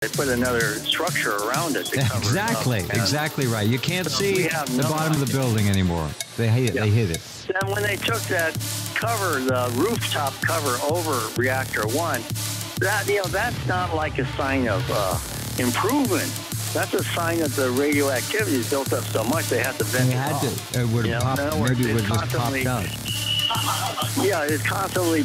They put another structure around it to cover exactly, it up. exactly right. You can't see the no bottom of the building anymore. They hid it. Then when they took that cover, the rooftop cover over reactor 1, that's not like a sign of improvement. That's a sign that the radioactivity is built up so much they have to vent it off. It would have popped. Maybe it would have just popped out. Yeah, it's constantly,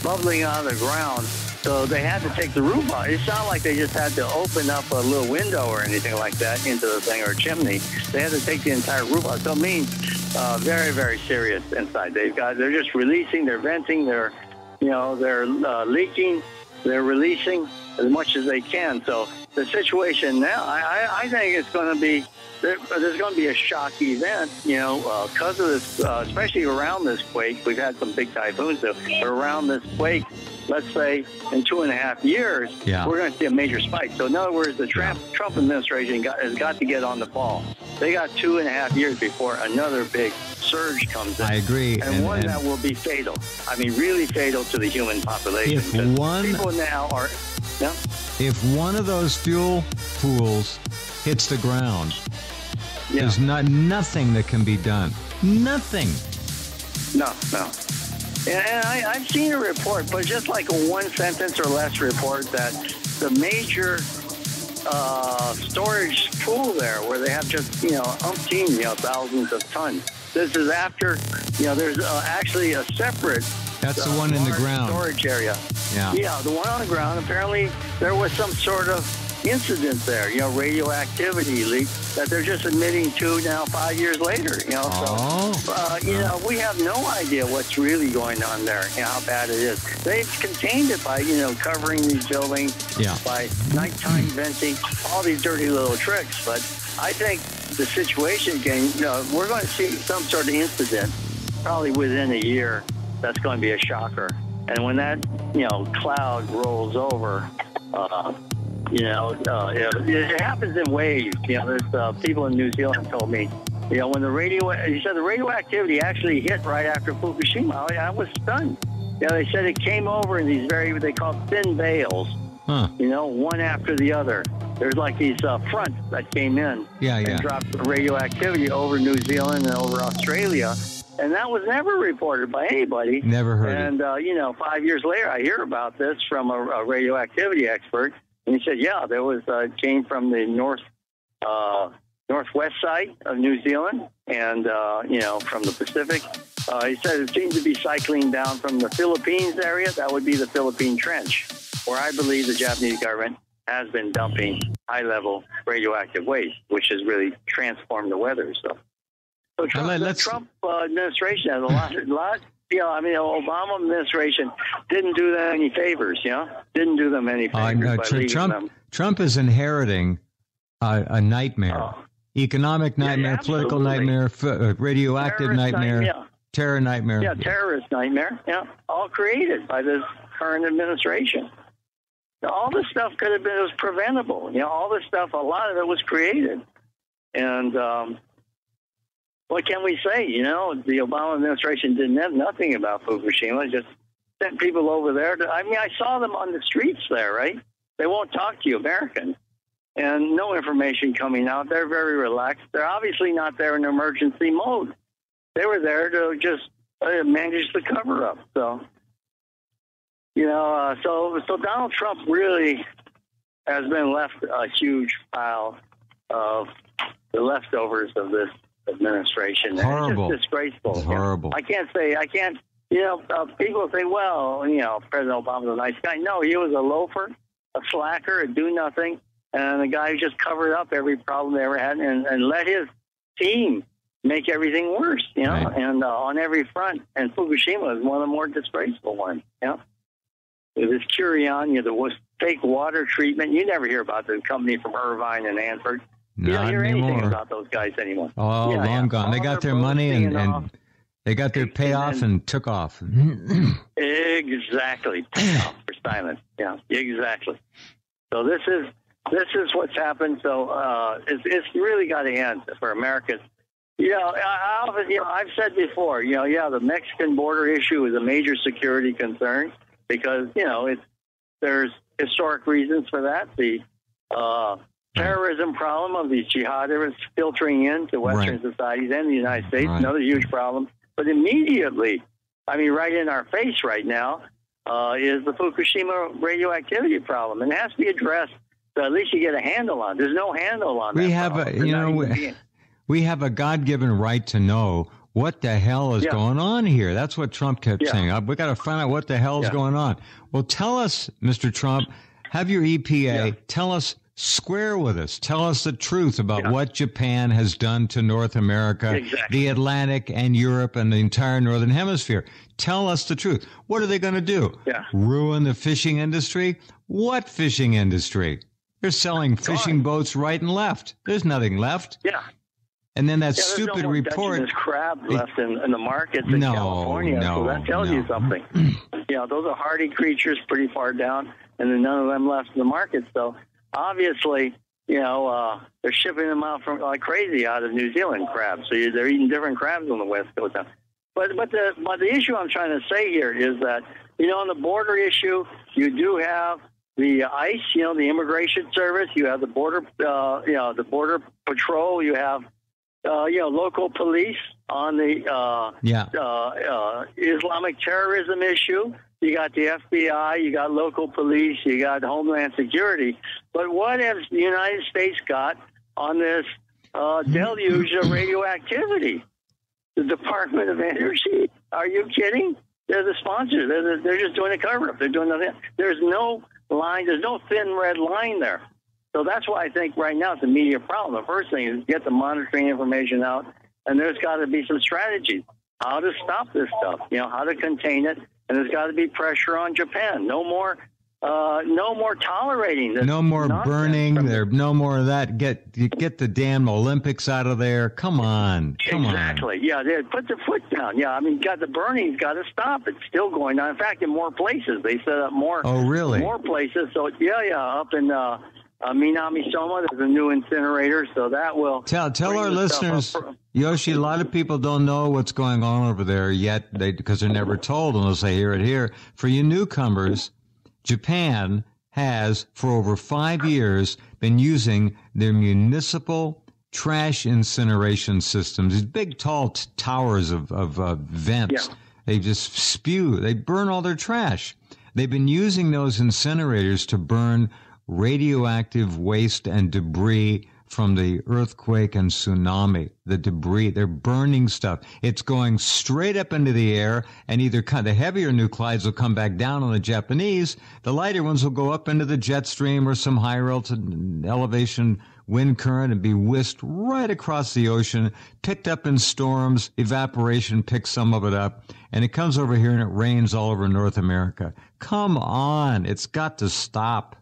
bubbling out of the ground. So they had to take the roof off. It's not like they just had to open up a little window or anything like that into the thing or a chimney. They had to take the entire roof off. So it means very, very serious inside. They're just releasing, they're venting, they're leaking, they're releasing as much as they can. So the situation now, I think it's going to be, there's going to be a shock event, because of this, especially around this quake. We've had some big typhoons, but around this quake, let's say in 2.5 years, we're going to see a major spike. So in other words, the Trump administration has got to get on the ball. They got 2.5 years before another big surge comes in. I agree. And one that will be fatal. I mean, really fatal to the human population. People now are... Yeah? If one of those fuel pools hits the ground, there's nothing that can be done. Nothing. No. And I've seen a report, but just like a one sentence or less report, that the major storage pool there, where they have just, umpteen, thousands of tons. This is after, there's actually a separate... That's the one in the ground. Storage area. Yeah, the one on the ground. Apparently, there was some sort of incident there, radioactivity leak that they're just admitting to now 5 years later, we have no idea what's really going on there, how bad it is. They've contained it by, covering these buildings, by nighttime venting, all these dirty little tricks. But I think the situation we're going to see some sort of incident probably within a year that's going to be a shocker. And when that, cloud rolls over, it happens in waves. There's people in New Zealand told me, when the radioactivity actually hit right after Fukushima. I was stunned. They said it came over in these they call thin veils. One after the other. There's like these fronts that came in and dropped radioactivity over New Zealand and over Australia. And that was never reported by anybody. Never heard it. And, 5 years later, I hear about this from a radioactivity expert. And he said, there was came from the northwest side of New Zealand and, from the Pacific. He said it seemed to be cycling down from the Philippines area. That would be the Philippine Trench, where I believe the Japanese government has been dumping high-level radioactive waste, which has really transformed the weather. So the Trump administration has a lot. The Obama administration didn't do them any favors. Didn't do them any favors. Trump is inheriting a nightmare, economic nightmare, political nightmare, radioactive nightmare, terror nightmare. Yeah, terrorist nightmare. Yeah, all created by this current administration. All this stuff was preventable. All this stuff, a lot of it was created, and. What can we say? The Obama administration didn't have nothing about Fukushima. Just sent people over there. I saw them on the streets there, right? They won't talk to you, Americans. And no information coming out. They're very relaxed. They're obviously not there in emergency mode. They were there to just manage the cover-up. So, so Donald Trump really has been left a huge pile of the leftovers of this administration. Horrible. It's just disgraceful. It's horrible. I can't, people say, well, President Obama's a nice guy. No, he was a loafer, a slacker, a do-nothing, and a guy who just covered up every problem they ever had and let his team make everything worse, right. And on every front. And Fukushima is one of the more disgraceful ones, This Curion, the fake water treatment. You never hear about the company from Irvine and Hanford. You don't hear anything about those guys anymore. Oh, long gone. They got their money and they got their payoff and took off. Exactly. Payoff for silence. Yeah, exactly. So this is what's happened. So it's really got to end for Americans. I've said before, the Mexican border issue is a major security concern because, there's historic reasons for that. The terrorism problem of these jihadists filtering into Western societies and the United States, another huge problem. But immediately, I mean, right in our face right now, is the Fukushima radioactivity problem. And it has to be addressed so at least you get a handle on it. There's no handle on that. We have a God-given right to know what the hell is going on here. That's what Trump kept saying. We got to find out what the hell is going on. Well, tell us, Mr. Trump, have your EPA, tell us, square with us. Tell us the truth about what Japan has done to North America, the Atlantic and Europe and the entire Northern Hemisphere. Tell us the truth. What are they going to do? Ruin the fishing industry? What fishing industry? They're selling fishing boats right and left. There's nothing left. And then that stupid no report. There's crab left in the markets in California, so that tells you something. Those are hardy creatures pretty far down, and then none of them left in the market. So obviously, they're shipping them out from like crazy out of New Zealand crabs. So they're eating different crabs on the West Coast. But the issue I'm trying to say here is that on the border issue, you do have the ICE, the Immigration Service. You have the border, the Border Patrol. You have local police on the Islamic terrorism issue. You got the FBI, you got local police, you got Homeland Security. But what has the United States got on this deluge of radioactivity? The Department of Energy? Are you kidding? They're the sponsors. They're just doing a cover-up. They're doing nothing. There's no line. There's no thin red line there. So that's why I think right now it's a media problem. The first thing is get the monitoring information out, and there's got to be some strategies how to stop this stuff, how to contain it, and there's got to be pressure on Japan. No more tolerating this. No more burning. No more of that. Get the damn Olympics out of there. Come on. Exactly. Yeah, they put their foot down. Yeah, I mean, the burning's got to stop. It's still going on. In fact, in more places, they set up more. Oh, really? More places. So up in Minami Soma, there's a new incinerator, so that will tell our listeners, Yoshi. A lot of people don't know what's going on over there yet, because they're never told unless they hear it here. For you newcomers, Japan has for over 5 years been using their municipal trash incineration systems. These big, tall towers of vents. They just spew. They burn all their trash. They've been using those incinerators to burn radioactive waste and debris from the earthquake and tsunami. The debris, they're burning stuff. It's going straight up into the air, and either the heavier nuclides will come back down on the Japanese, the lighter ones will go up into the jet stream or some higher elevation wind current and be whisked right across the ocean, picked up in storms, evaporation picks some of it up, and it comes over here and it rains all over North America. Come on, it's got to stop.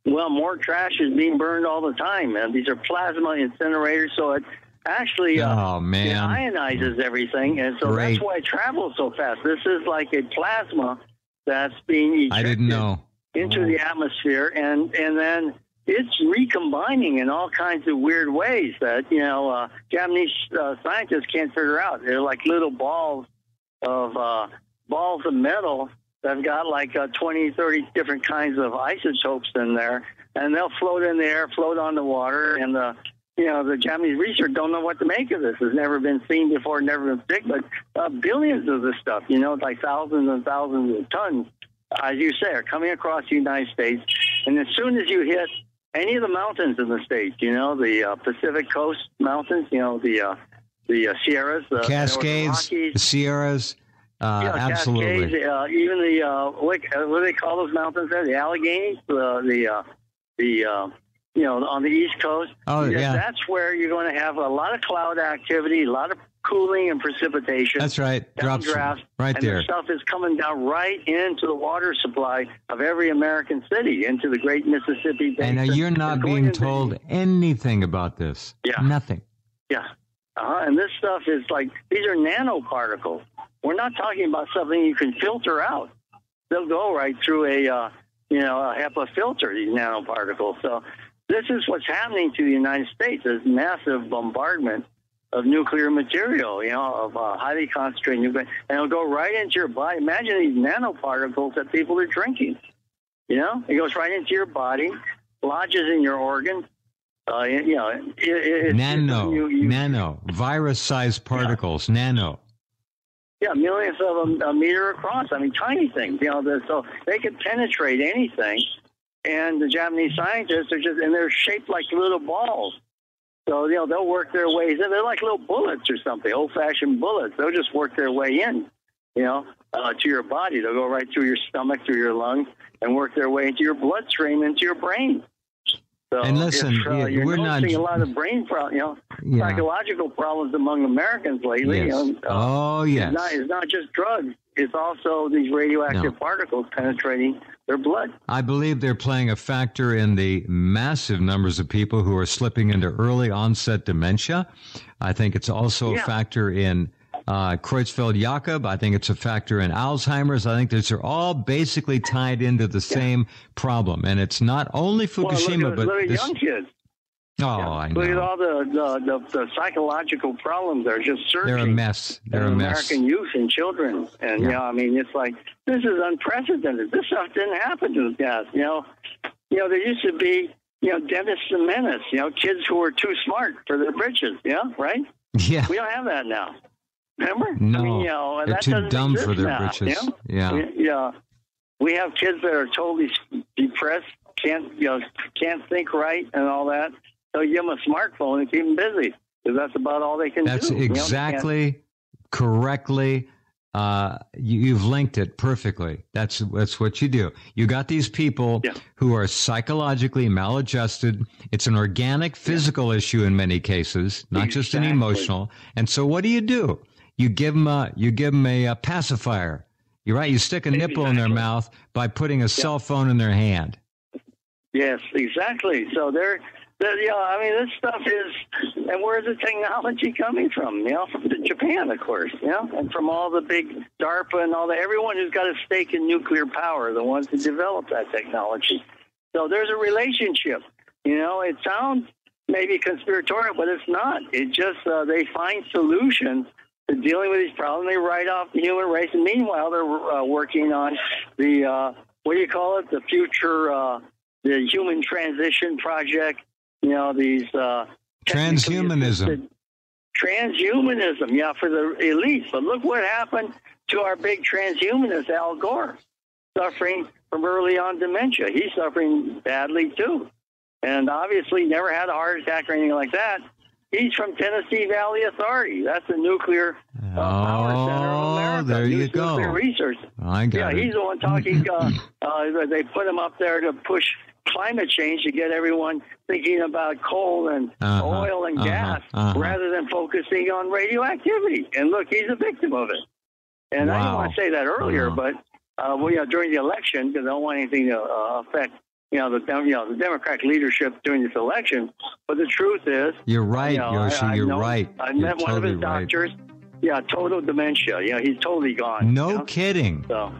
Well, more trash is being burned all the time. These are plasma incinerators, so it actually it ionizes everything, and so that's why it travels so fast. This is like a plasma that's being ejected into the atmosphere, and then it's recombining in all kinds of weird ways that Japanese scientists can't figure out. They're like little balls of metal. They've got like 20, 30 different kinds of isotopes in there, and they'll float in the air, float on the water, and the Japanese researchers don't know what to make of this. It's never been seen before, never been seen, but billions of this stuff, like thousands and thousands of tons, as you say, are coming across the United States, and as soon as you hit any of the mountains in the States, the Pacific Coast mountains, the Sierras, the Cascades, the Sierras. Absolutely. Cascades, even the what do they call those mountains there? The Alleghenies, on the East Coast. Oh, yeah. That's where you're going to have a lot of cloud activity, a lot of cooling and precipitation. That's right. Drops right and there. The stuff is coming down right into the water supply of every American city, into the Great Mississippi Basin. And you're not being told anything about this. Yeah. Nothing. Yeah. And this stuff is like, these are nanoparticles. We're not talking about something you can filter out. They'll go right through a HEPA filter, these nanoparticles. So this is what's happening to the United States, this massive bombardment of nuclear material, of highly concentrated nuclear, and it'll go right into your body. Imagine these nanoparticles that people are drinking. You know, it goes right into your body, lodges in your organs. You know, nano, virus-sized particles, nano. Yeah, millions of them a meter across. I mean, tiny things. You know, so they can penetrate anything. And the Japanese scientists are they're shaped like little balls. So, you know, they'll work their ways in. They're like little bullets or something, old-fashioned bullets. They'll just work their way in, you know, to your body. They'll go right through your stomach, through your lungs, and work their way into your bloodstream, into your brain. So and listen, you're we're noticing not a lot of brain problems, psychological problems among Americans lately. Yes. You know, yes. It's not just drugs. It's also these radioactive particles penetrating their blood. I believe they're playing a factor in the massive numbers of people who are slipping into early onset dementia. I think it's also a factor in Creutzfeldt-Jakob. I think it's a factor in Alzheimer's. I think these are all basically tied into the same problem. And it's not only Fukushima, but look at young kids. Oh, I know. Look at all the psychological problems that are just surging. They're a mess. They're a mess. American youth and children. And, you know, I mean, it's like, this is unprecedented. This stuff didn't happen to the past. You know, there used to be, you know, Dennis the Menace, you know, kids who were too smart for their britches, right? Yeah. We don't have that now. Remember? No, I mean, you know, they're that too dumb for their now, britches. You know? Yeah. We have kids that are totally depressed, can't think right and all that. So you give them a smartphone and keep them busy, because that's about all they can do. That's exactly, correctly. You've linked it perfectly. That's what you do. You got these people who are psychologically maladjusted. It's an organic, physical issue in many cases, not just an emotional. And so what do? You give them a pacifier. You're right. You stick a nipple in their mouth by putting a cell phone in their hand. Yes, exactly. So I mean, this stuff is, and where's the technology coming from? You know, from Japan, of course, you know, and from all the big DARPA and all that. Everyone who's got a stake in nuclear power, the ones who develop that technology. So there's a relationship. You know, it sounds maybe conspiratorial, but it's not. It just, they find solutions to dealing with these problems. They write off the human race. And meanwhile, they're working on the, what do you call it? The future, the human transition project. You know, these transhumanism, for the elites. But look what happened to our big transhumanist, Al Gore, suffering from early on dementia. He's suffering badly, too. And obviously never had a heart attack or anything like that. He's from Tennessee Valley Authority. That's the nuclear power center of America. There you go. Nuclear research. I got it. He's the one talking. They put him up there to push climate change, to get everyone thinking about coal and oil and gas rather than focusing on radioactivity. And look, he's a victim of it. And I didn't want to say that earlier, but during the election, because I don't want anything to affect the Democratic leadership during this election. But the truth is, you're right, Yoshi. You're right. I met one of his doctors. Yeah, total dementia. Yeah, he's totally gone. No kidding. So,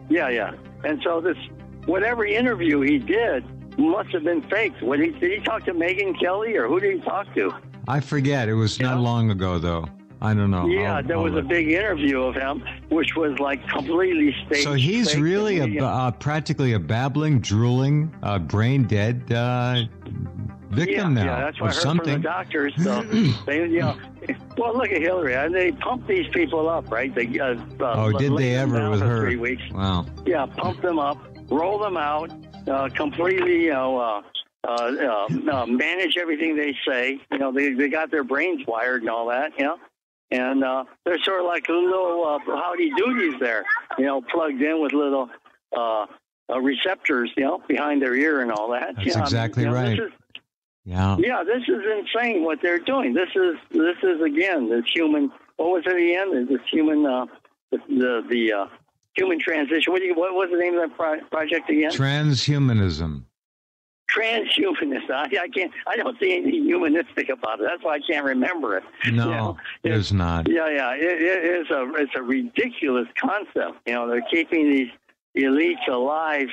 yeah. And so this, whatever interview he did must have been faked. Did he talk to Megyn Kelly, or who did he talk to? I forget. It was not long ago, though. I don't know. Yeah, there was a big interview of him, which was like completely staged. So he's really practically a babbling, drooling, brain dead victim now. Yeah, that's what I heard something. From the doctors. So well, look at Hillary. And they pump these people up, right? They did they ever with her? 3 weeks. Wow. Yeah, pump them up, roll them out, completely, manage everything they say. You know, they got their brains wired and all that. You know. And they're sort of like little howdy doodies there, you know, plugged in with little receptors, you know, behind their ear and all that. That's exactly right. This is insane what they're doing. This is again this human. What was it again? This human the human transition. What was the name of that project again? Transhumanism. Transhumanist. I don't see anything humanistic about it. That's why I can't remember it. No, there's not. Yeah. It's a ridiculous concept. You know, they're keeping these elites alive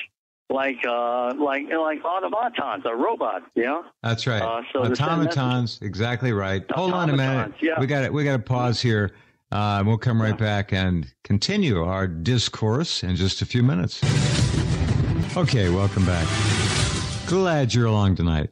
like automatons or robots. You know. That's right. Automatons. Exactly right. Hold on a minute. Yeah. We got to pause here. We'll come right back and continue our discourse in just a few minutes. Okay, welcome back. Glad you're along tonight.